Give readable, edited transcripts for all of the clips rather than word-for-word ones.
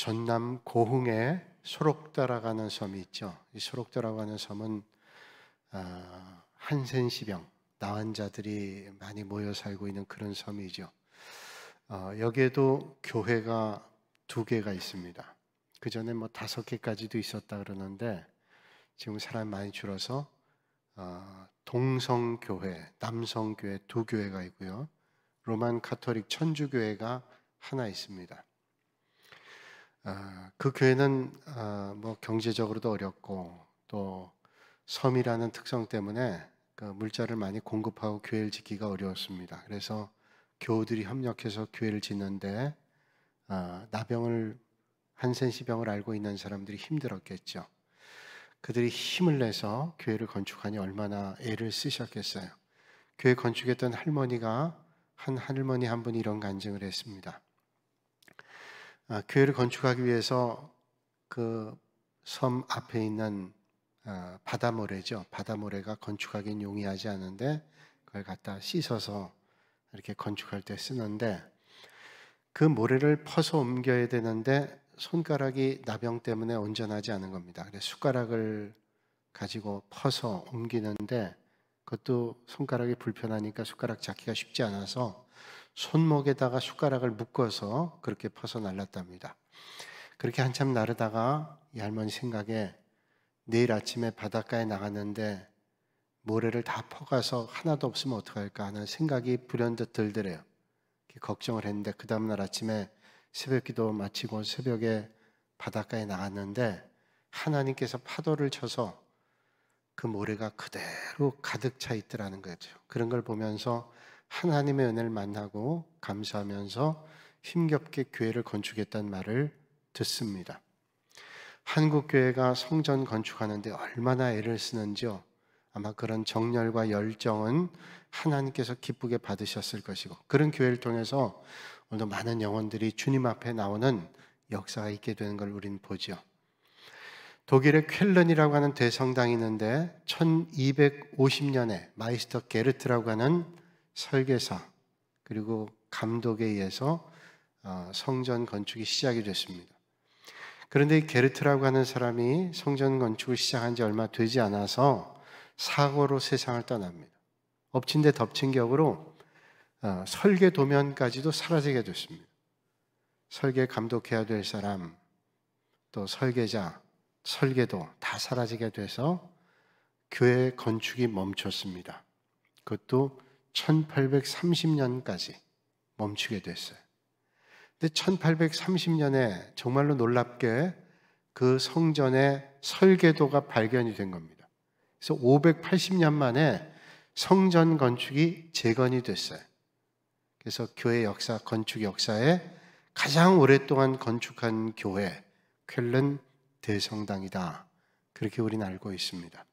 전남 고흥에 소록도라고 하는 섬이 있죠. 이 소록도라고 하는 섬은 한센시병, 나환자들이 많이 모여 살고 있는 그런 섬이죠. 여기에도 교회가 2개가 있습니다. 그 전에 5개까지도 있었다 그러는데 지금 사람 많이 줄어서 동성교회, 남성교회 2교회가 있고요. 로만 카톨릭 천주교회가 하나 있습니다. 그 교회는 경제적으로도 어렵고 또 섬이라는 특성 때문에 그 물자를 많이 공급하고 교회를 짓기가 어려웠습니다. 그래서 교우들이 협력해서 교회를 짓는데 나병을 한센시병을 알고 있는 사람들이 힘들었겠죠. 그들이 힘을 내서 교회를 건축하니 얼마나 애를 쓰셨겠어요. 교회 건축했던 할머니가 한 분이 이런 간증을 했습니다. 교회를 건축하기 위해서 그 섬 앞에 있는 바다모래죠. 바다모래가 건축하기엔 용이하지 않은데 그걸 갖다 씻어서 이렇게 건축할 때 쓰는데 그 모래를 퍼서 옮겨야 되는데 손가락이 나병 때문에 온전하지 않은 겁니다. 그래서 숟가락을 가지고 퍼서 옮기는데 그것도 손가락이 불편하니까 숟가락 잡기가 쉽지 않아서 손목에다가 숟가락을 묶어서 그렇게 퍼서 날랐답니다. 그렇게 한참 나르다가 이 할머니 생각에 내일 아침에 바닷가에 나갔는데 모래를 다 퍼가서 하나도 없으면 어떡할까 하는 생각이 불현듯 들더래요. 걱정을 했는데 그 다음날 아침에 새벽기도 마치고 새벽에 바닷가에 나갔는데 하나님께서 파도를 쳐서 그 모래가 그대로 가득 차 있더라는 거죠. 그런 걸 보면서 하나님의 은혜를 만나고 감사하면서 힘겹게 교회를 건축했다는 말을 듣습니다. 한국 교회가 성전 건축하는데 얼마나 애를 쓰는지요. 아마 그런 정열과 열정은 하나님께서 기쁘게 받으셨을 것이고 그런 교회를 통해서 오늘도 많은 영혼들이 주님 앞에 나오는 역사가 있게 되는 걸 우리는 보죠. 독일의 쾰른이라고 하는 대성당이 있는데 1250년에 마이스터 게르트라고 하는 설계사 그리고 감독에 의해서 성전 건축이 시작이 됐습니다. 그런데 이 게르트라고 하는 사람이 성전 건축을 시작한 지 얼마 되지 않아서 사고로 세상을 떠납니다. 엎친 데 덮친 격으로 설계 도면까지도 사라지게 됐습니다. 설계 감독해야 될 사람, 또 설계자, 설계도 다 사라지게 돼서 교회 건축이 멈췄습니다. 그것도 1830년까지 멈추게 됐어요. 근데 1830년에 정말로 놀랍게 그 성전의 설계도가 발견이 된 겁니다. 그래서 580년 만에 성전 건축이 재건이 됐어요. 그래서 교회 역사, 건축 역사에 가장 오랫동안 건축한 교회, 쾰른 대성당이다. 그렇게 우리는 알고 있습니다.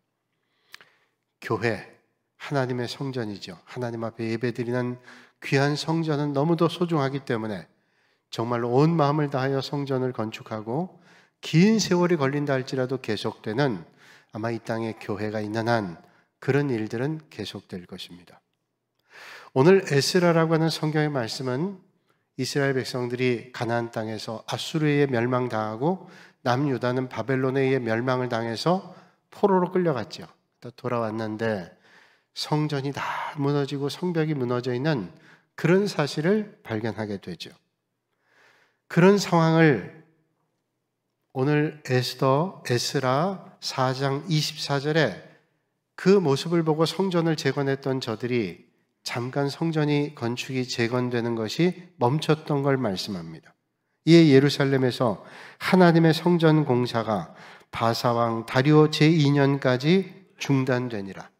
교회, 하나님의 성전이죠. 하나님 앞에 예배드리는 귀한 성전은 너무도 소중하기 때문에 정말로 온 마음을 다하여 성전을 건축하고 긴 세월이 걸린다 할지라도 계속되는 아마 이 땅에 교회가 있는 한 그런 일들은 계속될 것입니다. 오늘 에스라라고 하는 성경의 말씀은 이스라엘 백성들이 가나안 땅에서 아수르에 의해 멸망당하고 남유다는 바벨론에 의해 멸망을 당해서 포로로 끌려갔죠. 돌아왔는데 성전이 다 무너지고 성벽이 무너져 있는 그런 사실을 발견하게 되죠. 그런 상황을 오늘 에스라 4장 24절에 그 모습을 보고 성전을 재건했던 저들이 잠깐 성전이 건축이 재건되는 것이 멈췄던 걸 말씀합니다. 이에 예루살렘에서 하나님의 성전 공사가 바사왕 다리오 제2년까지 중단되니라.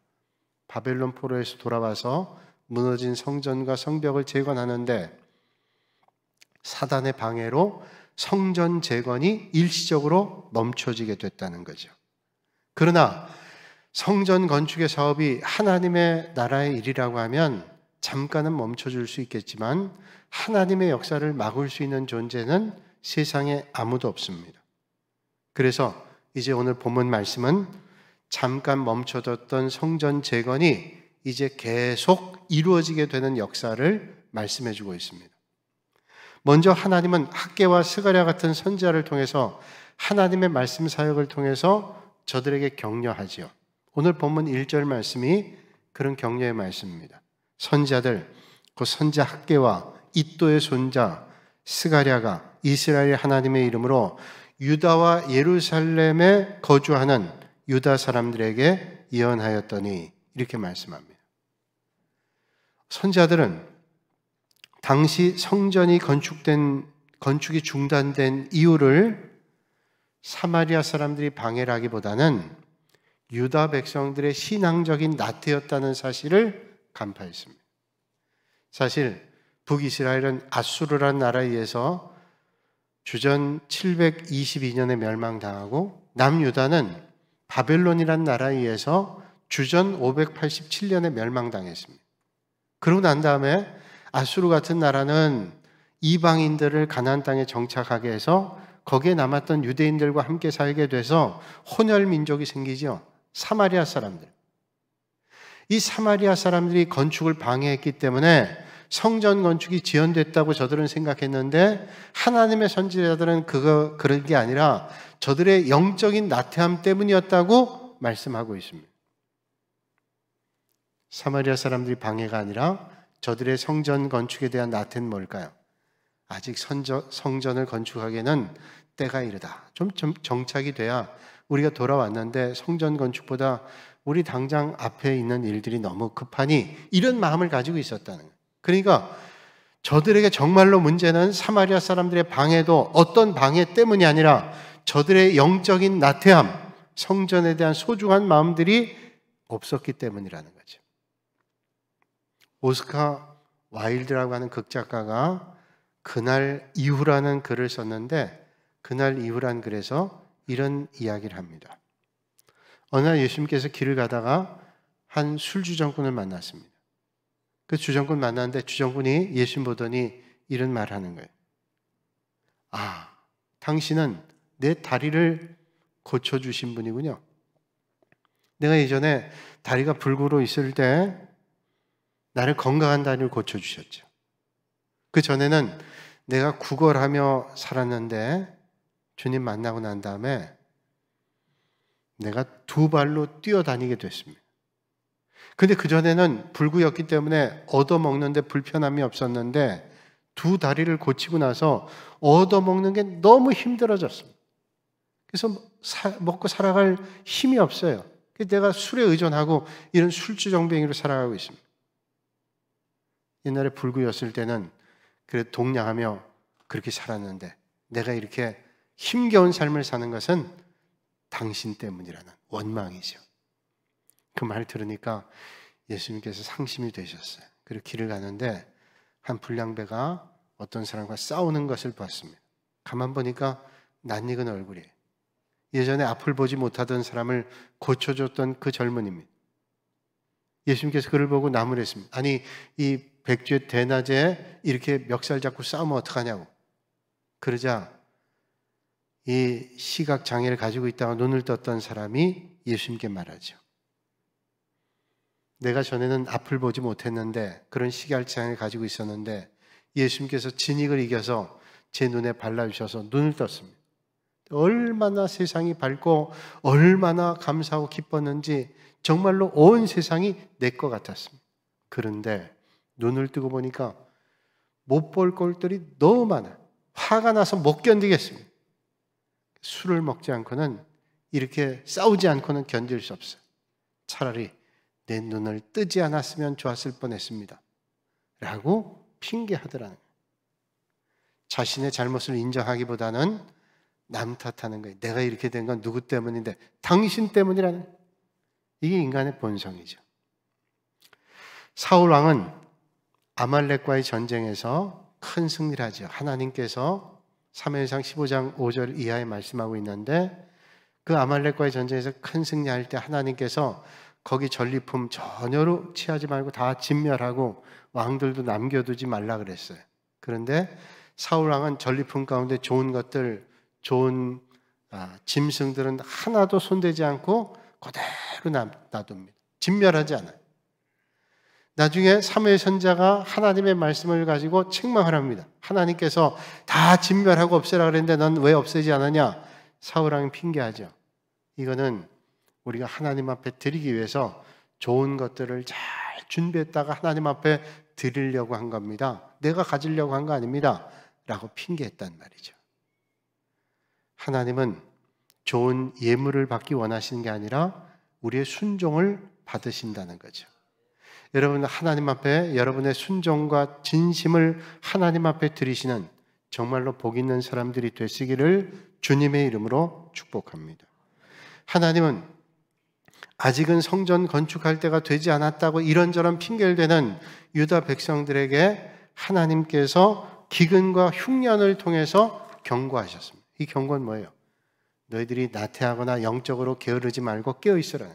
바벨론 포로에서 돌아와서 무너진 성전과 성벽을 재건하는데 사단의 방해로 성전 재건이 일시적으로 멈춰지게 됐다는 거죠. 그러나 성전 건축의 사업이 하나님의 나라의 일이라고 하면 잠깐은 멈춰줄 수 있겠지만 하나님의 역사를 막을 수 있는 존재는 세상에 아무도 없습니다. 그래서 이제 오늘 본문 말씀은 잠깐 멈춰졌던 성전 재건이 이제 계속 이루어지게 되는 역사를 말씀해 주고 있습니다. 먼저 하나님은 학개와 스가랴 같은 선지자를 통해서 하나님의 말씀 사역을 통해서 저들에게 격려하지요. 오늘 본문 1절 말씀이 그런 격려의 말씀입니다. 선지자들, 그 선지자 학개와 이또의 손자 스가랴가 이스라엘 하나님의 이름으로 유다와 예루살렘에 거주하는 유다 사람들에게 예언하였더니 이렇게 말씀합니다. 선지자들은 당시 성전이 건축이 중단된 이유를 사마리아 사람들이 방해를 하기보다는 유다 백성들의 신앙적인 나태였다는 사실을 간파했습니다. 사실 북이스라엘은 아수르라는 나라에 의해서 주전 722년에 멸망당하고 남유다는 바벨론이라는 나라에 의해서 주전 587년에 멸망당했습니다. 그러고 난 다음에 아수르 같은 나라는 이방인들을 가나안 땅에 정착하게 해서 거기에 남았던 유대인들과 함께 살게 돼서 혼혈 민족이 생기죠. 사마리아 사람들. 이 사마리아 사람들이 건축을 방해했기 때문에 성전 건축이 지연됐다고 저들은 생각했는데 하나님의 선지자들은 그런 게 아니라 저들의 영적인 나태함 때문이었다고 말씀하고 있습니다. 사마리아 사람들이 방해가 아니라 저들의 성전 건축에 대한 나태는 뭘까요? 아직 성전을 건축하기에는 때가 이르다. 좀 정착이 돼야 우리가 돌아왔는데 성전 건축보다 우리 당장 앞에 있는 일들이 너무 급하니 이런 마음을 가지고 있었다는 거예요. 그러니까 저들에게 정말로 문제는 사마리아 사람들의 방해도 어떤 방해 때문이 아니라 저들의 영적인 나태함, 성전에 대한 소중한 마음들이 없었기 때문이라는 거죠. 오스카 와일드라고 하는 극작가가 그날 이후라는 글을 썼는데 그날 이후란 글에서 이런 이야기를 합니다. 어느 날 예수님께서 길을 가다가 한 술주정꾼을 만났습니다. 그 주정꾼 만났는데 주정꾼이 예수님 보더니 이런 말을 하는 거예요. 아, 당신은 내 다리를 고쳐주신 분이군요. 내가 예전에 다리가 불구로 있을 때 나를 건강한 다리를 고쳐주셨죠. 그 전에는 내가 구걸하며 살았는데 주님 만나고 난 다음에 내가 두 발로 뛰어다니게 됐습니다. 근데 그전에는 불구였기 때문에 얻어먹는데 불편함이 없었는데 두 다리를 고치고 나서 얻어먹는 게 너무 힘들어졌습니다. 그래서 먹고 살아갈 힘이 없어요. 그래서 내가 술에 의존하고 이런 술주정뱅이로 살아가고 있습니다. 옛날에 불구였을 때는 그래 동냥하며 그렇게 살았는데 내가 이렇게 힘겨운 삶을 사는 것은 당신 때문이라는 원망이죠. 그 말 들으니까 예수님께서 상심이 되셨어요. 그리고 길을 가는데 한 불량배가 어떤 사람과 싸우는 것을 봤습니다. 가만 보니까 낯익은 얼굴이에요. 예전에 앞을 보지 못하던 사람을 고쳐줬던 그 젊은이입니다. 예수님께서 그를 보고 나무랬습니다. 아니 이 백주의 대낮에 이렇게 멱살 잡고 싸우면 어떡하냐고. 그러자 이 시각 장애를 가지고 있다가 눈을 떴던 사람이 예수님께 말하죠. 내가 전에는 앞을 보지 못했는데 그런 시각 장애를 가지고 있었는데 예수님께서 진익을 이겨서 제 눈에 발라주셔서 눈을 떴습니다. 얼마나 세상이 밝고 얼마나 감사하고 기뻤는지 정말로 온 세상이 내 것 같았습니다. 그런데 눈을 뜨고 보니까 못 볼 것들이 너무 많아요. 화가 나서 못 견디겠습니다. 술을 먹지 않고는 이렇게 싸우지 않고는 견딜 수 없어요. 차라리 내 눈을 뜨지 않았으면 좋았을 뻔했습니다. 라고 핑계하더라는 거예요. 자신의 잘못을 인정하기보다는 남 탓하는 거예요. 내가 이렇게 된 건 누구 때문인데 당신 때문이라는 거예요. 이게 인간의 본성이죠. 사울 왕은 아말렉과의 전쟁에서 큰 승리를 하죠. 하나님께서 사무엘상 15장 5절 이하에 말씀하고 있는데 그 아말렉과의 전쟁에서 큰 승리할 때 하나님께서 거기 전리품 전혀로 취하지 말고 다 진멸하고 왕들도 남겨두지 말라 그랬어요. 그런데 사울 왕은 전리품 가운데 좋은 것들, 좋은 짐승들은 하나도 손대지 않고 그대로 놔둡니다. 진멸하지 않아요. 나중에 사무엘 선지자가 하나님의 말씀을 가지고 책망을 합니다. 하나님께서 다 진멸하고 없애라 그랬는데 넌 왜 없애지 않았냐? 사울왕이 핑계하죠. 이거는 우리가 하나님 앞에 드리기 위해서 좋은 것들을 잘 준비했다가 하나님 앞에 드리려고 한 겁니다. 내가 가지려고 한 거 아닙니다. 라고 핑계했단 말이죠. 하나님은 좋은 예물을 받기 원하시는 게 아니라 우리의 순종을 받으신다는 거죠. 여러분, 하나님 앞에 여러분의 순종과 진심을 하나님 앞에 드리시는 정말로 복 있는 사람들이 되시기를 주님의 이름으로 축복합니다. 하나님은 아직은 성전 건축할 때가 되지 않았다고 이런저런 핑계를 대는 유다 백성들에게 하나님께서 기근과 흉년을 통해서 경고하셨습니다. 이 경고는 뭐예요? 너희들이 나태하거나 영적으로 게으르지 말고 깨어있으라.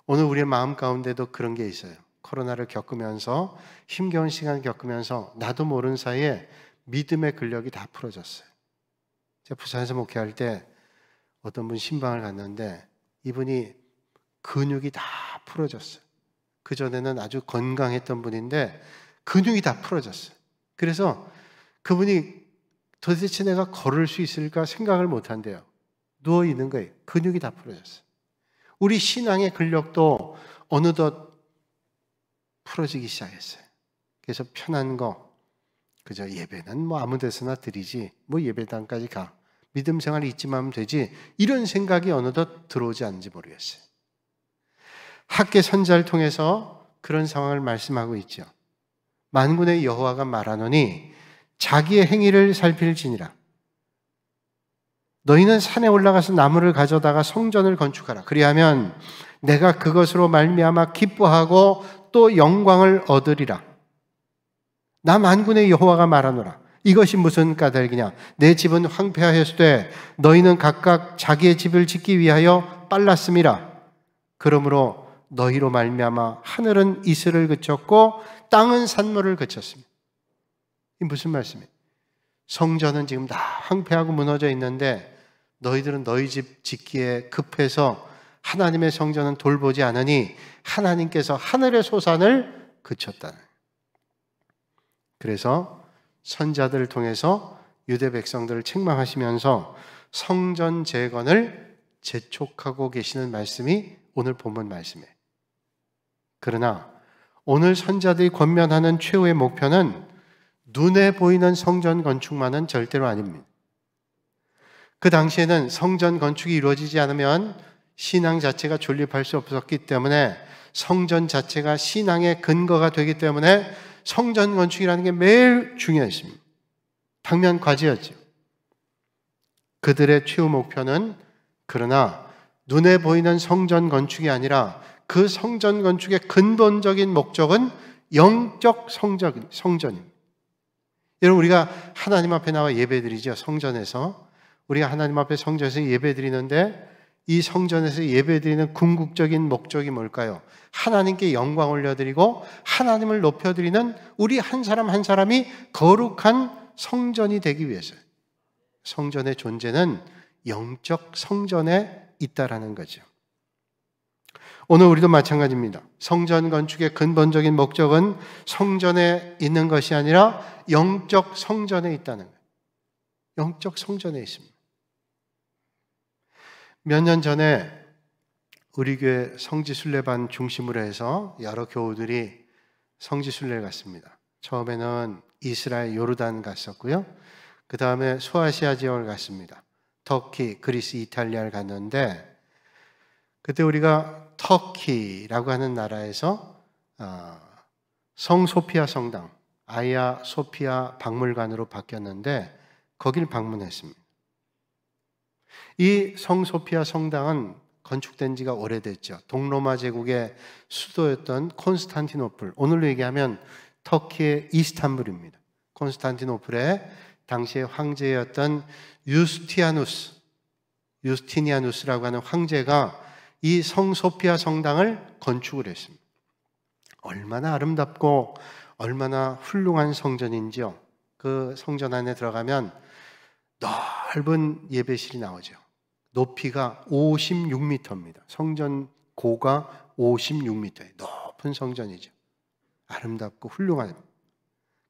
오늘 우리의 마음 가운데도 그런 게 있어요. 코로나를 겪으면서 힘겨운 시간을 겪으면서 나도 모르는 사이에 믿음의 근력이 다 풀어졌어요. 제가 부산에서 목회할 때 어떤 분 신방을 갔는데 이분이 근육이 다 풀어졌어요. 그전에는 아주 건강했던 분인데 근육이 다 풀어졌어요. 그래서 그분이 도대체 내가 걸을 수 있을까 생각을 못 한대요. 누워 있는 거예요. 근육이 다 풀어졌어요. 우리 신앙의 근력도 어느덧 풀어지기 시작했어요. 그래서 편한 거, 그저 예배는 뭐 아무 데서나 드리지, 뭐 예배당까지 가, 믿음 생활 잊지만 하면 되지, 이런 생각이 어느덧 들어오지 않는지 모르겠어요. 학계 선지자를 통해서 그런 상황을 말씀하고 있죠. 만군의 여호와가 말하노니 자기의 행위를 살필지니라. 너희는 산에 올라가서 나무를 가져다가 성전을 건축하라. 그리하면 내가 그것으로 말미암아 기뻐하고 또 영광을 얻으리라. 나 만군의 여호와가 말하노라. 이것이 무슨 까닭이냐? 내 집은 황폐하였으되 너희는 각각 자기의 집을 짓기 위하여 빨랐음이라. 그러므로 너희로 말미암아 하늘은 이슬을 그쳤고 땅은 산물을 그쳤습니다. 이 무슨 말씀이에요? 성전은 지금 다 황폐하고 무너져 있는데 너희들은 너희 집 짓기에 급해서 하나님의 성전은 돌보지 않으니 하나님께서 하늘의 소산을 그쳤다. 그래서 선자들을 통해서 유대 백성들을 책망하시면서 성전 재건을 재촉하고 계시는 말씀이 오늘 본문 말씀이에요. 그러나 오늘 선자들이 권면하는 최후의 목표는 눈에 보이는 성전 건축만은 절대로 아닙니다. 그 당시에는 성전 건축이 이루어지지 않으면 신앙 자체가 존립할 수 없었기 때문에 성전 자체가 신앙의 근거가 되기 때문에 성전 건축이라는 게 매일 중요했습니다. 당면 과제였죠. 그들의 최후 목표는 그러나 눈에 보이는 성전 건축이 아니라 그 성전 건축의 근본적인 목적은 영적 성전입니다. 여러분, 우리가 하나님 앞에 나와 예배드리죠. 성전에서 우리가 하나님 앞에 성전에서 예배드리는데 이 성전에서 예배드리는 궁극적인 목적이 뭘까요? 하나님께 영광 올려드리고 하나님을 높여드리는 우리 한 사람 한 사람이 거룩한 성전이 되기 위해서요. 성전의 존재는 영적 성전에 있다라는 거죠. 오늘 우리도 마찬가지입니다. 성전 건축의 근본적인 목적은 성전에 있는 것이 아니라 영적 성전에 있다는 거예요. 영적 성전에 있습니다. 몇 년 전에 우리 교회 성지순례반 중심으로 해서 여러 교우들이 성지순례를 갔습니다. 처음에는 이스라엘 요르단 갔었고요. 그 다음에 소아시아 지역을 갔습니다. 터키, 그리스, 이탈리아를 갔는데 그때 우리가 터키라고 하는 나라에서 성 소피아 성당, 아이야 소피아 박물관으로 바뀌었는데 거기를 방문했습니다. 이 성 소피아 성당은 건축된 지가 오래됐죠. 동로마 제국의 수도였던 콘스탄티노플, 오늘로 얘기하면 터키의 이스탄불입니다. 콘스탄티노플의 당시의 황제였던 유스티니아누스라고 하는 황제가 이 성 소피아 성당을 건축을 했습니다. 얼마나 아름답고 얼마나 훌륭한 성전인지요. 그 성전 안에 들어가면 넓은 예배실이 나오죠. 높이가 56m입니다. 성전 고가 56m예요. 높은 성전이죠. 아름답고 훌륭한,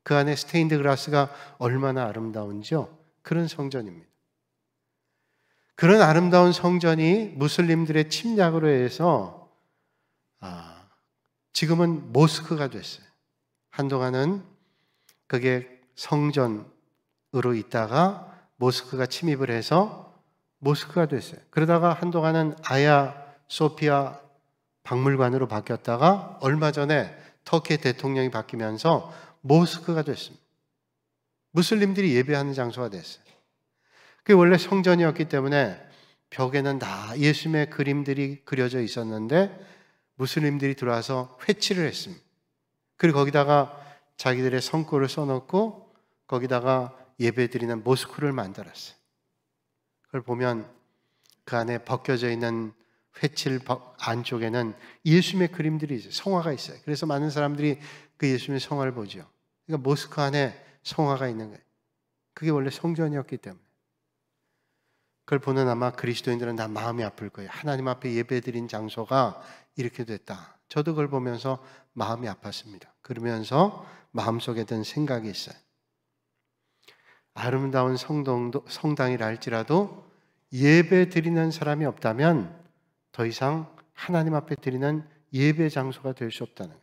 그 안에 스테인드 글라스가 얼마나 아름다운지요. 그런 성전입니다. 그런 아름다운 성전이 무슬림들의 침략으로 해서 지금은 모스크가 됐어요. 한동안은 그게 성전으로 있다가 모스크가 침입을 해서 모스크가 됐어요. 그러다가 한동안은 아야 소피아 박물관으로 바뀌었다가 얼마 전에 터키 대통령이 바뀌면서 모스크가 됐습니다. 무슬림들이 예배하는 장소가 됐어요. 그게 원래 성전이었기 때문에 벽에는 다 예수님의 그림들이 그려져 있었는데 무슬림들이 들어와서 회치를 했습니다. 그리고 거기다가 자기들의 성구를 써놓고 거기다가 예배드리는 모스크를 만들었어요. 그걸 보면 그 안에 벗겨져 있는 회칠 안쪽에는 예수님의 그림들이 있어요. 성화가 있어요. 그래서 많은 사람들이 그 예수님의 성화를 보죠. 그러니까 모스크 안에 성화가 있는 거예요. 그게 원래 성전이었기 때문에. 그걸 보는 아마 그리스도인들은 다 마음이 아플 거예요. 하나님 앞에 예배드린 장소가 이렇게 됐다. 저도 그걸 보면서 마음이 아팠습니다. 그러면서 마음속에 든 생각이 있어요. 아름다운 성당이라 할지라도 예배 드리는 사람이 없다면 더 이상 하나님 앞에 드리는 예배 장소가 될 수 없다는 거예요.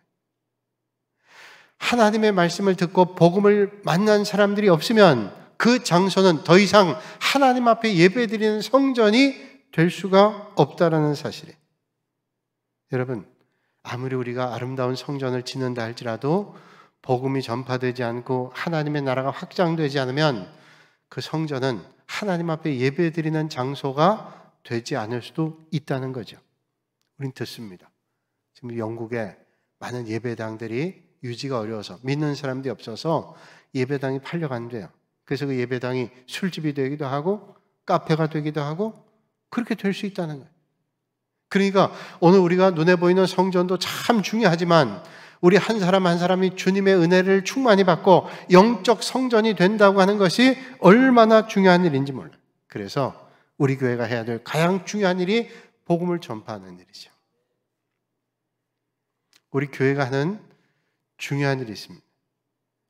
하나님의 말씀을 듣고 복음을 만난 사람들이 없으면 그 장소는 더 이상 하나님 앞에 예배 드리는 성전이 될 수가 없다는 사실이에요. 여러분, 아무리 우리가 아름다운 성전을 짓는다 할지라도 복음이 전파되지 않고 하나님의 나라가 확장되지 않으면 그 성전은 하나님 앞에 예배드리는 장소가 되지 않을 수도 있다는 거죠. 우린 듣습니다. 지금 영국에 많은 예배당들이 유지가 어려워서 믿는 사람들이 없어서 예배당이 팔려간대요. 그래서 그 예배당이 술집이 되기도 하고 카페가 되기도 하고 그렇게 될 수 있다는 거예요. 그러니까 오늘 우리가 눈에 보이는 성전도 참 중요하지만 우리 한 사람 한 사람이 주님의 은혜를 충만히 받고 영적 성전이 된다고 하는 것이 얼마나 중요한 일인지 몰라요. 그래서 우리 교회가 해야 될 가장 중요한 일이 복음을 전파하는 일이죠. 우리 교회가 하는 중요한 일이 있습니다.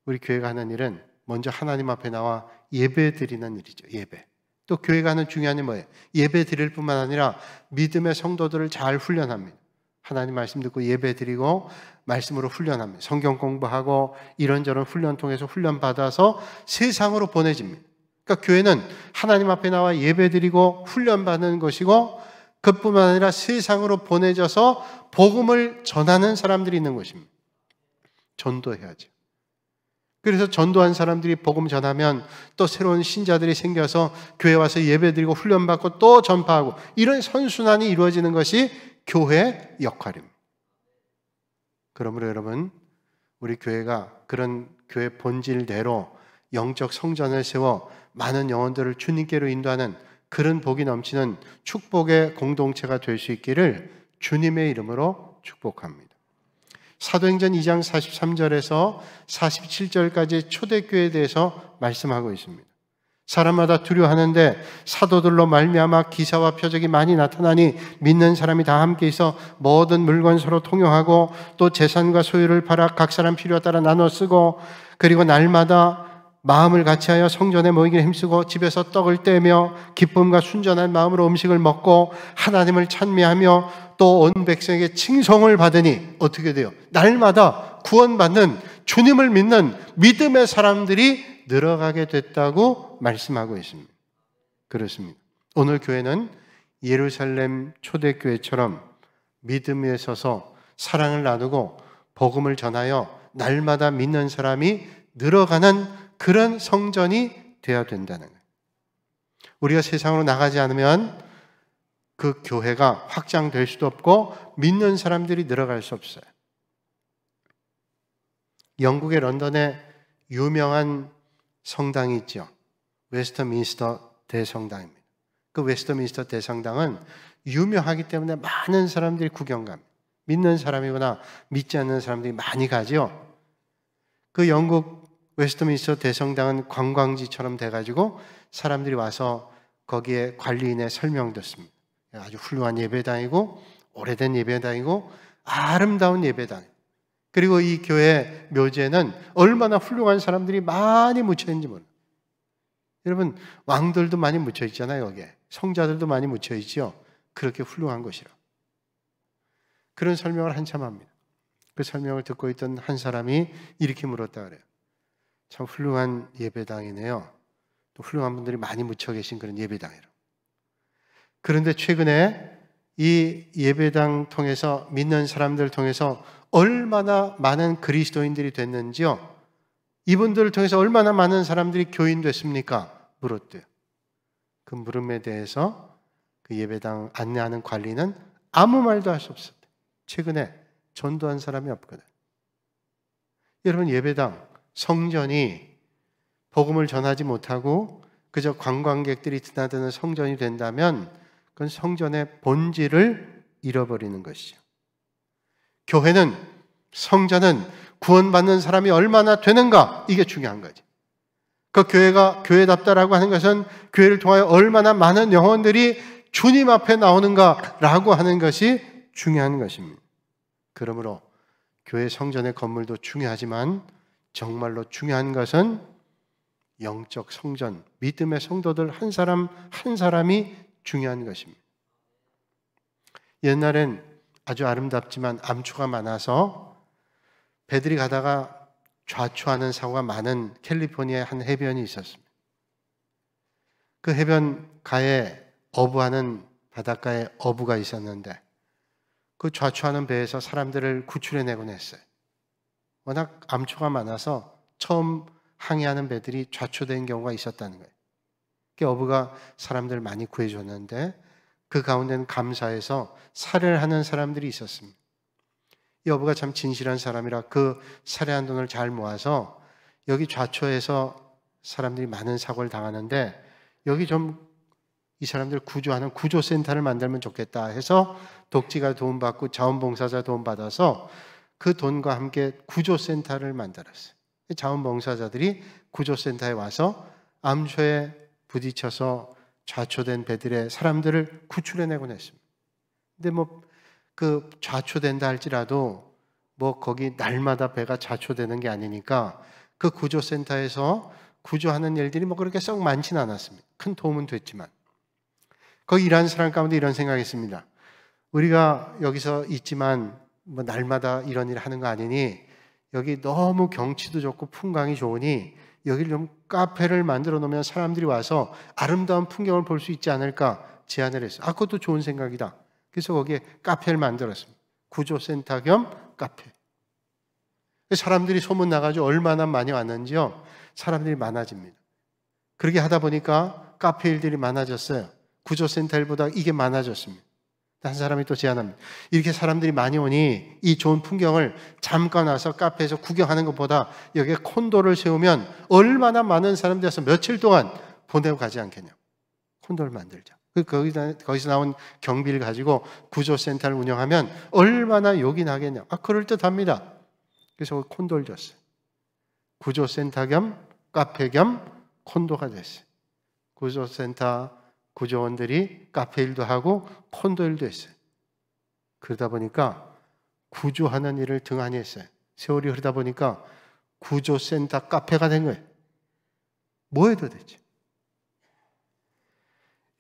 우리 교회가 하는 일은 먼저 하나님 앞에 나와 예배 드리는 일이죠. 예배. 또 교회가 하는 중요한 일이 뭐예요? 예배 드릴 뿐만 아니라 믿음의 성도들을 잘 훈련합니다. 하나님 말씀 듣고 예배 드리고 말씀으로 훈련합니다. 성경 공부하고 이런저런 훈련 통해서 훈련 받아서 세상으로 보내집니다. 그러니까 교회는 하나님 앞에 나와 예배 드리고 훈련 받는 것이고 그뿐만 아니라 세상으로 보내져서 복음을 전하는 사람들이 있는 것입니다. 전도해야죠. 그래서 전도한 사람들이 복음 전하면 또 새로운 신자들이 생겨서 교회 와서 예배드리고 훈련받고 또 전파하고 이런 선순환이 이루어지는 것이 교회의 역할입니다. 그러므로 여러분, 우리 교회가 그런 교회 본질대로 영적 성전을 세워 많은 영혼들을 주님께로 인도하는 그런 복이 넘치는 축복의 공동체가 될 수 있기를 주님의 이름으로 축복합니다. 사도행전 2장 43절에서 47절까지 초대교회에 대해서 말씀하고 있습니다. 사람마다 두려워하는데 사도들로 말미암아 기사와 표적이 많이 나타나니 믿는 사람이 다 함께 있어 모든 물건 서로 통용하고 또 재산과 소유를 팔아 각 사람 필요에 따라 나눠 쓰고 그리고 날마다 마음을 같이하여 성전에 모이기를 힘쓰고 집에서 떡을 떼며 기쁨과 순전한 마음으로 음식을 먹고 하나님을 찬미하며 또 온 백성에게 칭송을 받으니 어떻게 돼요? 날마다 구원받는 주님을 믿는 믿음의 사람들이 늘어가게 됐다고 말씀하고 있습니다. 그렇습니다. 오늘 교회는 예루살렘 초대교회처럼 믿음 위에 서서 사랑을 나누고 복음을 전하여 날마다 믿는 사람이 늘어가는 그런 성전이 되어야 된다는 거예요. 우리가 세상으로 나가지 않으면 그 교회가 확장될 수도 없고 믿는 사람들이 늘어갈 수 없어요. 영국의 런던에 유명한 성당이 있죠. 웨스트민스터 대성당입니다. 그 웨스트민스터 대성당은 유명하기 때문에 많은 사람들이 구경 갑니다. 믿는 사람이거나 믿지 않는 사람들이 많이 가죠. 그 영국 웨스트민스터 대성당은 관광지처럼 돼가지고 사람들이 와서 거기에 관리인의 설명 듣습니다. 아주 훌륭한 예배당이고 오래된 예배당이고 아름다운 예배당. 그리고 이 교회 묘지에는 얼마나 훌륭한 사람들이 많이 묻혀 있는지 몰라요. 여러분, 왕들도 많이 묻혀 있잖아요. 여기에 성자들도 많이 묻혀 있죠. 그렇게 훌륭한 곳이라. 그런 설명을 한참 합니다. 그 설명을 듣고 있던 한 사람이 이렇게 물었다 그래요. 참 훌륭한 예배당이네요. 또 훌륭한 분들이 많이 묻혀 계신 그런 예배당이라. 그런데 최근에 이 예배당 통해서, 믿는 사람들 통해서 얼마나 많은 그리스도인들이 됐는지요, 이분들을 통해서 얼마나 많은 사람들이 교인됐습니까? 물었대요. 그 물음에 대해서 그 예배당 안내하는 관리는 아무 말도 할 수 없었대요. 최근에 전도한 사람이 없거든. 여러분, 예배당, 성전이 복음을 전하지 못하고 그저 관광객들이 드나드는 성전이 된다면 그건 성전의 본질을 잃어버리는 것이죠. 교회는, 성전은 구원받는 사람이 얼마나 되는가, 이게 중요한 거지. 그 교회가 교회답다라고 하는 것은 교회를 통하여 얼마나 많은 영혼들이 주님 앞에 나오는가라고 하는 것이 중요한 것입니다. 그러므로 교회 성전의 건물도 중요하지만 정말로 중요한 것은 영적 성전, 믿음의 성도들 한 사람 한 사람이 중요한 것입니다. 옛날엔 아주 아름답지만 암초가 많아서 배들이 가다가 좌초하는 사고가 많은 캘리포니아의 한 해변이 있었습니다. 그 해변가에 어부하는 바닷가에 어부가 있었는데 그 좌초하는 배에서 사람들을 구출해내곤 했어요. 워낙 암초가 많아서 처음 항해하는 배들이 좌초된 경우가 있었다는 거예요. 그 어부가 사람들 많이 구해줬는데 그 가운데는 감사해서 살해하는 사람들이 있었습니다. 이 어부가 참 진실한 사람이라 그 살해한 돈을 잘 모아서 여기 좌초에서 사람들이 많은 사고를 당하는데 여기 좀 이 사람들 구조하는 구조센터를 만들면 좋겠다 해서 독지가 도움받고 자원봉사자 도움받아서 그 돈과 함께 구조센터를 만들었어요. 자원봉사자들이 구조센터에 와서 암초에 부딪혀서 좌초된 배들의 사람들을 구출해내곤 했습니다. 근데 그 좌초된다 할지라도 거기 날마다 배가 좌초되는 게 아니니까 그 구조센터에서 구조하는 일들이 그렇게 썩 많지는 않았습니다. 큰 도움은 됐지만 거기 일하는 사람 가운데 이런 생각이 있습니다. 우리가 여기서 있지만 날마다 이런 일을 하는 거 아니니 여기 너무 경치도 좋고 풍광이 좋으니 여기를 좀 카페를 만들어 놓으면 사람들이 와서 아름다운 풍경을 볼 수 있지 않을까 제안을 했어요. 그것도 좋은 생각이다. 그래서 거기에 카페를 만들었습니다. 구조센터 겸 카페. 사람들이 소문 나가지고 얼마나 많이 왔는지요. 사람들이 많아집니다. 그렇게 하다 보니까 카페 일들이 많아졌어요. 구조센터 일보다 이게 많아졌습니다. 한 사람이 또 제안합니다. 이렇게 사람들이 많이 오니 이 좋은 풍경을 잠깐 와서 카페에서 구경하는 것보다 여기에 콘도를 세우면 얼마나 많은 사람들이 와서 며칠 동안 보내고 가지 않겠냐. 콘도를 만들자. 거기서 나온 경비를 가지고 구조센터를 운영하면 얼마나 욕이 나겠냐. 그럴듯합니다. 그래서 콘도를 줬어요. 구조센터 겸 카페 겸 콘도가 됐어요. 구조센터 구조원들이 카페 일도 하고 콘도 일도 했어요. 그러다 보니까 구조하는 일을 등한히 했어요. 세월이 흐르다 보니까 구조센터 카페가 된 거예요. 뭐 해도 되지.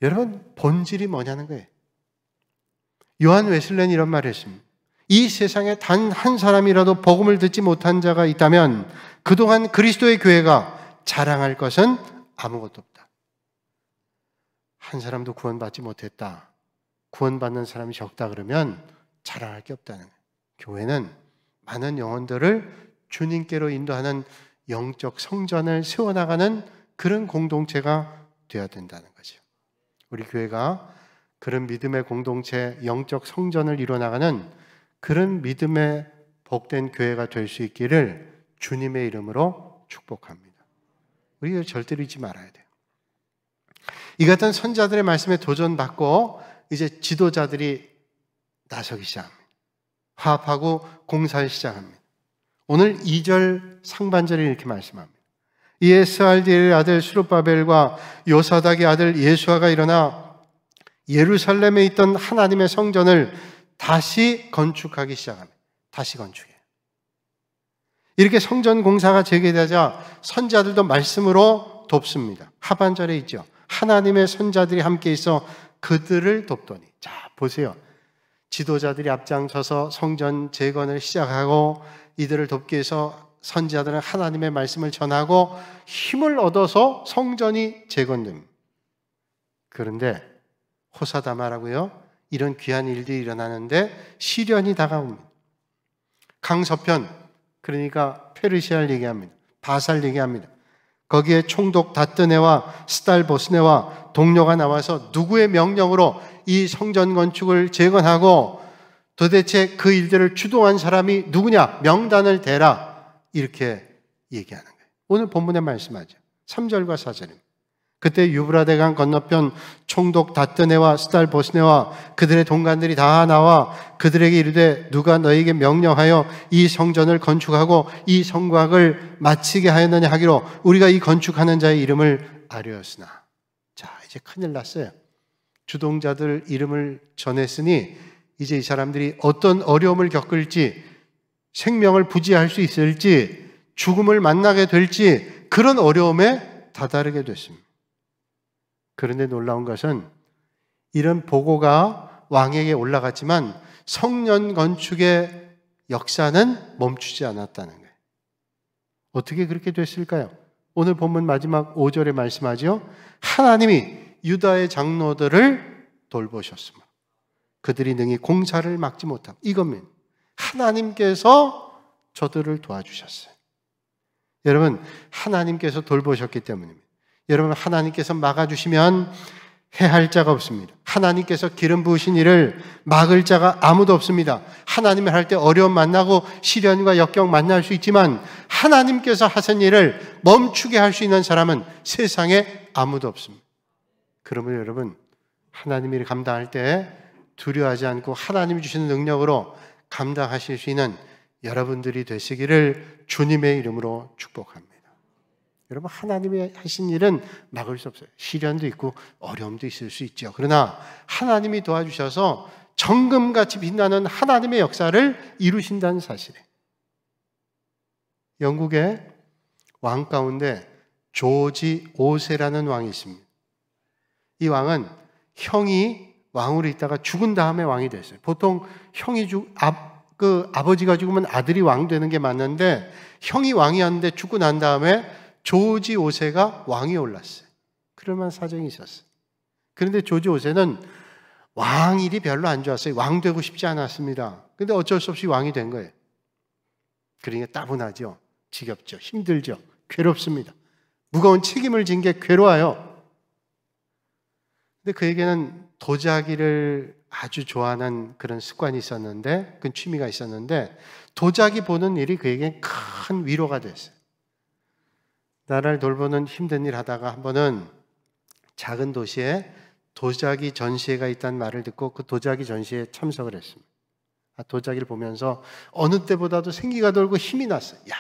여러분, 본질이 뭐냐는 거예요. 요한 웨슬레는 이런 말을 했습니다. 이 세상에 단 한 사람이라도 복음을 듣지 못한 자가 있다면 그동안 그리스도의 교회가 자랑할 것은 아무것도 없다. 한 사람도 구원받지 못했다. 구원받는 사람이 적다 그러면 자랑할 게 없다는 거예요. 교회는 많은 영혼들을 주님께로 인도하는 영적 성전을 세워나가는 그런 공동체가 되어야 된다는 거죠. 우리 교회가 그런 믿음의 공동체, 영적 성전을 이뤄나가는 그런 믿음의 복된 교회가 될 수 있기를 주님의 이름으로 축복합니다. 우리가 절대로 잊지 말아야 돼요. 이 같은 선자들의 말씀에 도전받고 이제 지도자들이 나서기 시작합니다. 화합하고 공사를 시작합니다. 오늘 2절 상반절에 이렇게 말씀합니다. 이에 스알디엘의 아들 수룹바벨과 요사닥의 아들 예수아가 일어나 예루살렘에 있던 하나님의 성전을 다시 건축하기 시작합니다. 다시 건축해요. 이렇게 성전 공사가 재개되자 선자들도 말씀으로 돕습니다. 하반절에 있죠. 하나님의 선자들이 함께 있어 그들을 돕더니. 자, 보세요. 지도자들이 앞장서서 성전 재건을 시작하고 이들을 돕기 위해서 선지자들은 하나님의 말씀을 전하고 힘을 얻어서 성전이 재건됩니다. 그런데 호사다마라고요. 이런 귀한 일들이 일어나는데 시련이 다가옵니다. 강서편, 그러니까 페르시아를 얘기합니다. 바살 얘기합니다. 거기에 총독 다뜨네와 스달보스네와 동료가 나와서 누구의 명령으로 이 성전 건축을 재건하고 도대체 그 일들을 주도한 사람이 누구냐? 명단을 대라. 이렇게 얘기하는 거예요. 오늘 본문에 말씀하죠. 3절과 4절입니다. 그때 유브라데강 건너편 총독 다뜨네와 스달보스네와 그들의 동관들이 다 나와 그들에게 이르되 누가 너에게 명령하여 이 성전을 건축하고 이 성곽을 마치게 하였느냐 하기로 우리가 이 건축하는 자의 이름을 아뢰었으나. 자, 이제 큰일 났어요. 주동자들 이름을 전했으니 이제 이 사람들이 어떤 어려움을 겪을지, 생명을 부지할 수 있을지, 죽음을 만나게 될지 그런 어려움에 다다르게 됐습니다. 그런데 놀라운 것은 이런 보고가 왕에게 올라갔지만 성전 건축의 역사는 멈추지 않았다는 거예요. 어떻게 그렇게 됐을까요? 오늘 본문 마지막 5절에 말씀하죠. 하나님이 유다의 장로들을 돌보셨습니다. 그들이 능히 공사를 막지 못하고. 이겁니다. 하나님께서 저들을 도와주셨어요. 여러분, 하나님께서 돌보셨기 때문입니다. 여러분, 하나님께서 막아주시면 해할 자가 없습니다. 하나님께서 기름 부으신 일을 막을 자가 아무도 없습니다. 하나님을 할 때 어려움 만나고 시련과 역경 만날 수 있지만 하나님께서 하신 일을 멈추게 할 수 있는 사람은 세상에 아무도 없습니다. 그러면 여러분, 하나님 일을 감당할 때 두려워하지 않고 하나님이 주시는 능력으로 감당하실 수 있는 여러분들이 되시기를 주님의 이름으로 축복합니다. 여러분, 하나님이 하신 일은 막을 수 없어요. 시련도 있고 어려움도 있을 수 있죠. 그러나 하나님이 도와주셔서 정금같이 빛나는 하나님의 역사를 이루신다는 사실이에요. 영국의 왕 가운데 조지 5세라는 왕이 있습니다. 이 왕은 형이 왕으로 있다가 죽은 다음에 왕이 됐어요. 보통 형이 아버지가 죽으면 아들이 왕 되는 게 맞는데 형이 왕이었는데 죽고 난 다음에 조지 5세가 왕이 올랐어요. 그럴만한 사정이 있었어요. 그런데 조지 5세는 왕일이 별로 안 좋았어요. 왕 되고 싶지 않았습니다. 근데 어쩔 수 없이 왕이 된 거예요. 그러니까 따분하죠. 지겹죠. 힘들죠. 괴롭습니다. 무거운 책임을 진 게 괴로워요. 근데 그에게는 도자기를 아주 좋아하는 그런 습관이 있었는데, 그 취미가 있었는데 도자기 보는 일이 그에게 큰 위로가 됐어요. 나라를 돌보는 힘든 일 하다가 한 번은 작은 도시에 도자기 전시회가 있다는 말을 듣고 그 도자기 전시회에 참석을 했습니다. 도자기를 보면서 어느 때보다도 생기가 돌고 힘이 났어요. 야,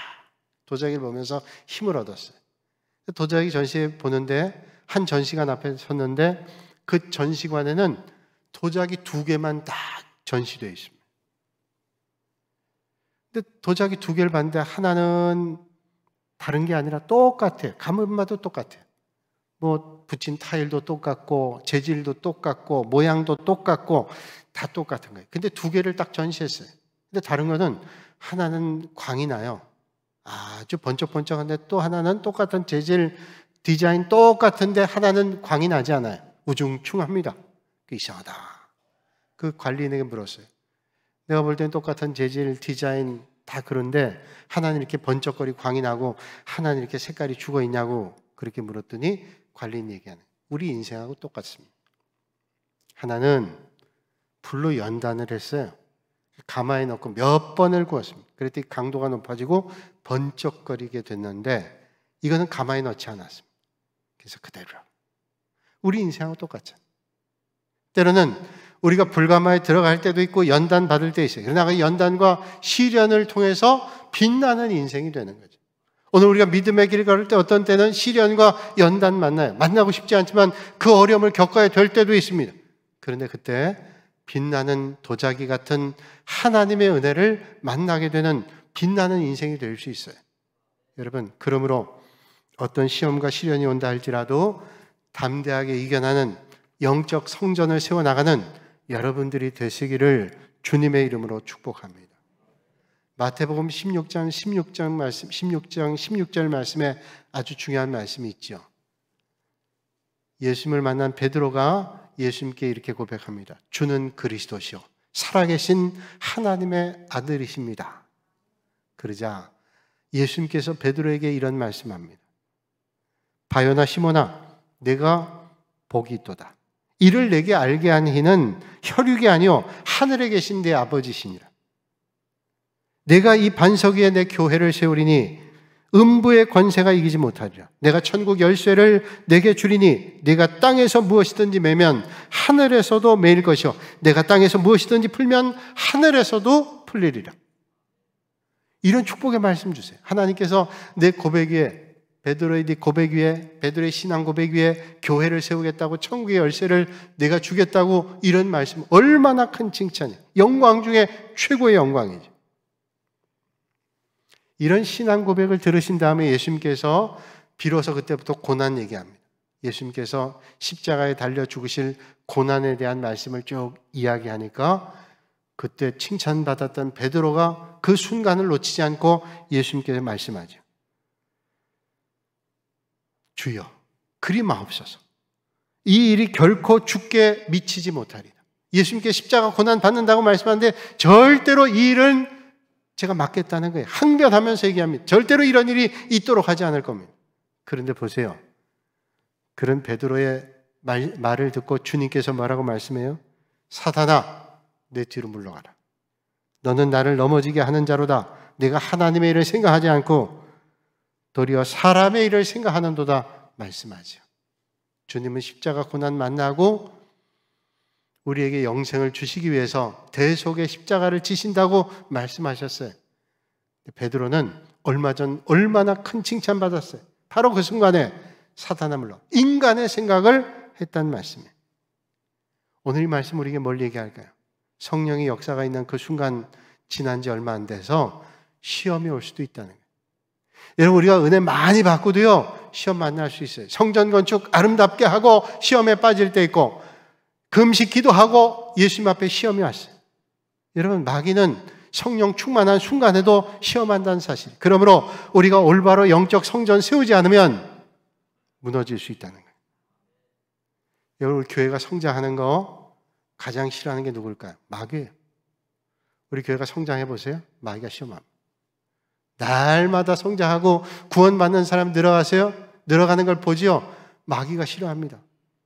도자기를 보면서 힘을 얻었어요. 도자기 전시회 보는데 한 전시관 앞에 섰는데 그 전시관에는 도자기 2개만 딱 전시되어 있습니다. 근데 도자기 2개를 봤는데 하나는 다른 게 아니라 똑같아요. 가문마도 똑같아요. 뭐 붙인 타일도 똑같고 재질도 똑같고 모양도 똑같고 다 똑같은 거예요. 근데 2개를 딱 전시했어요. 근데 다른 거는 하나는 광이 나요. 아주 번쩍번쩍한데 또 하나는 똑같은 재질, 디자인 똑같은데 하나는 광이 나지 않아요. 우중충합니다. 이상하다. 그 관리인에게 물었어요. 내가 볼 땐 똑같은 재질, 디자인 다 그런데 하나는 이렇게 번쩍거리고 광이 나고 하나는 이렇게 색깔이 죽어 있냐고 그렇게 물었더니 관리인 얘기하는, 우리 인생하고 똑같습니다. 하나는 불로 연단을 했어요. 가마에 넣고 몇 번을 구웠습니다. 그랬더니 강도가 높아지고 번쩍거리게 됐는데 이거는 가마에 넣지 않았습니다. 그래서 그대로. 우리 인생하고 똑같잖아요. 때로는 우리가 불가마에 들어갈 때도 있고 연단 받을 때 있어요. 그러나 그 연단과 시련을 통해서 빛나는 인생이 되는 거죠. 오늘 우리가 믿음의 길을 걸을 때 어떤 때는 시련과 연단 만나요. 만나고 싶지 않지만 그 어려움을 겪어야 될 때도 있습니다. 그런데 그때 빛나는 도자기 같은 하나님의 은혜를 만나게 되는 빛나는 인생이 될 수 있어요. 여러분, 그러므로 어떤 시험과 시련이 온다 할지라도 담대하게 이겨나는 영적 성전을 세워나가는 여러분들이 되시기를 주님의 이름으로 축복합니다. 마태복음 16장 16절 말씀에 아주 중요한 말씀이 있죠. 예수님을 만난 베드로가 예수님께 이렇게 고백합니다. 주는 그리스도시요 살아계신 하나님의 아들이십니다. 그러자 예수님께서 베드로에게 이런 말씀합니다. 바요나 시몬아, 내가 복이 있도다. 이를 내게 알게 한 이는 혈육이 아니요 하늘에 계신 내 아버지시니라. 내가 이 반석 위에 내 교회를 세우리니 음부의 권세가 이기지 못하리라. 내가 천국 열쇠를 내게 주리니 네가 땅에서 무엇이든지 매면 하늘에서도 매일 것이요 내가 땅에서 무엇이든지 풀면 하늘에서도 풀리리라. 이런 축복의 말씀 주세요. 하나님께서 내 고백 위에 베드로의 네 고백 위에 베드로의 신앙 고백 위에 교회를 세우겠다고 천국의 열쇠를 내가 주겠다고 이런 말씀 얼마나 큰 칭찬이에요. 영광 중에 최고의 영광이죠. 이런 신앙 고백을 들으신 다음에 예수님께서 비로소 그때부터 고난 얘기합니다. 예수님께서 십자가에 달려 죽으실 고난에 대한 말씀을 쭉 이야기하니까 그때 칭찬받았던 베드로가 그 순간을 놓치지 않고 예수님께서 말씀하죠. 주여 그리 마옵소서. 이 일이 결코 죽게 미치지 못하리라. 예수님께 십자가 고난 받는다고 말씀하는데 절대로 이 일은 제가 막겠다는 거예요. 항변하면서 얘기합니다. 절대로 이런 일이 있도록 하지 않을 겁니다. 그런데 보세요. 그런 베드로의 말을 듣고 주님께서 뭐라고 말씀해요? 사단아, 내 뒤로 물러가라. 너는 나를 넘어지게 하는 자로다. 내가 하나님의 일을 생각하지 않고 도리어 사람의 일을 생각하는도다 말씀하죠. 주님은 십자가 고난 만나고 우리에게 영생을 주시기 위해서 대속의 십자가를 지신다고 말씀하셨어요. 베드로는 얼마 전 얼마나 큰 칭찬받았어요. 바로 그 순간에 사단아 물러 인간의 생각을 했다는 말씀이에요. 오늘 이 말씀 우리에게 뭘 얘기할까요? 성령의 역사가 있는 그 순간 지난 지 얼마 안 돼서 시험이 올 수도 있다는 거예요. 여러분 우리가 은혜 많이 받고도요 시험 만날 수 있어요. 성전 건축 아름답게 하고 시험에 빠질 때 있고 금식 기도하고 예수님 앞에 시험이 왔어요. 여러분 마귀는 성령 충만한 순간에도 시험한다는 사실. 그러므로 우리가 올바로 영적 성전 세우지 않으면 무너질 수 있다는 거예요. 여러분 우리 교회가 성장하는 거 가장 싫어하는 게 누굴까요? 마귀예요. 우리 교회가 성장해 보세요. 마귀가 시험합니다. 날마다 성장하고 구원받는 사람 늘어가세요. 늘어가는 걸 보지요. 마귀가 싫어합니다.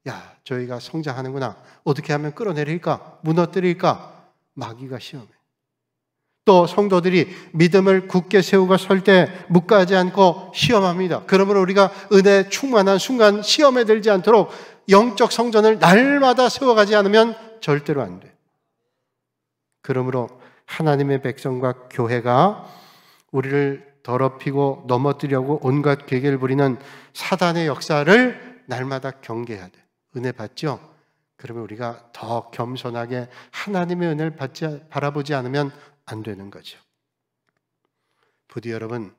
야, 저희가 성장하는구나. 어떻게 하면 끌어내릴까? 무너뜨릴까? 마귀가 시험해. 또 성도들이 믿음을 굳게 세우고 설 때 묵가지 않고 시험합니다. 그러므로 우리가 은혜 충만한 순간 시험에 들지 않도록 영적 성전을 날마다 세워가지 않으면 절대로 안 돼. 그러므로 하나님의 백성과 교회가 우리를 더럽히고 넘어뜨리려고 온갖 계계를 부리는 사단의 역사를 날마다 경계해야 돼. 은혜 받죠? 그러면 우리가 더 겸손하게 하나님의 은혜를 바라보지 않으면 안 되는 거죠. 부디 여러분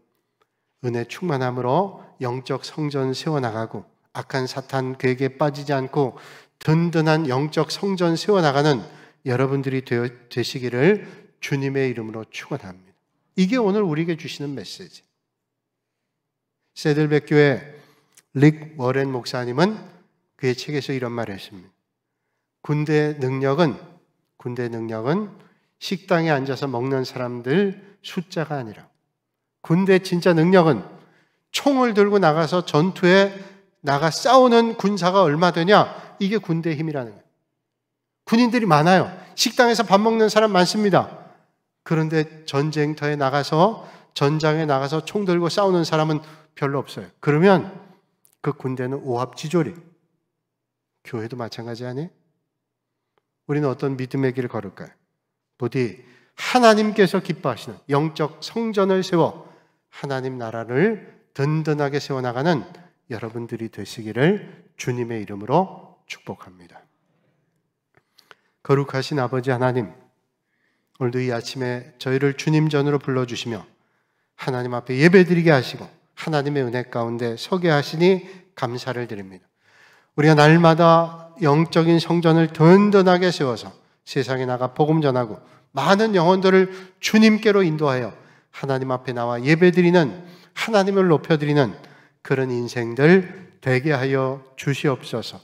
은혜 충만함으로 영적 성전 세워나가고 악한 사탄 계획에 빠지지 않고 든든한 영적 성전 세워나가는 여러분들이 되시기를 주님의 이름으로 축원합니다. 이게 오늘 우리에게 주시는 메시지. 세들백 교회 릭 워렌 목사님은 그의 책에서 이런 말을 했습니다. 군대 능력은 식당에 앉아서 먹는 사람들 숫자가 아니라 군대 진짜 능력은 총을 들고 나가서 전투에 나가 싸우는 군사가 얼마 되냐? 이게 군대의 힘이라는 거예요. 군인들이 많아요. 식당에서 밥 먹는 사람 많습니다. 그런데 전쟁터에 나가서 전장에 나가서 총 들고 싸우는 사람은 별로 없어요. 그러면 그 군대는 오합지졸이. 교회도 마찬가지 아니에요? 우리는 어떤 믿음의 길을 걸을까요? 부디 하나님께서 기뻐하시는 영적 성전을 세워 하나님 나라를 든든하게 세워나가는 여러분들이 되시기를 주님의 이름으로 축복합니다. 거룩하신 아버지 하나님, 오늘도 이 아침에 저희를 주님 전으로 불러주시며 하나님 앞에 예배드리게 하시고 하나님의 은혜 가운데 서게 하시니 감사를 드립니다. 우리가 날마다 영적인 성전을 든든하게 세워서 세상에 나가 복음 전하고 많은 영혼들을 주님께로 인도하여 하나님 앞에 나와 예배드리는, 하나님을 높여드리는 그런 인생들 되게 하여 주시옵소서.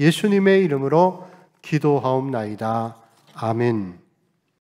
예수님의 이름으로 기도하옵나이다. 아멘.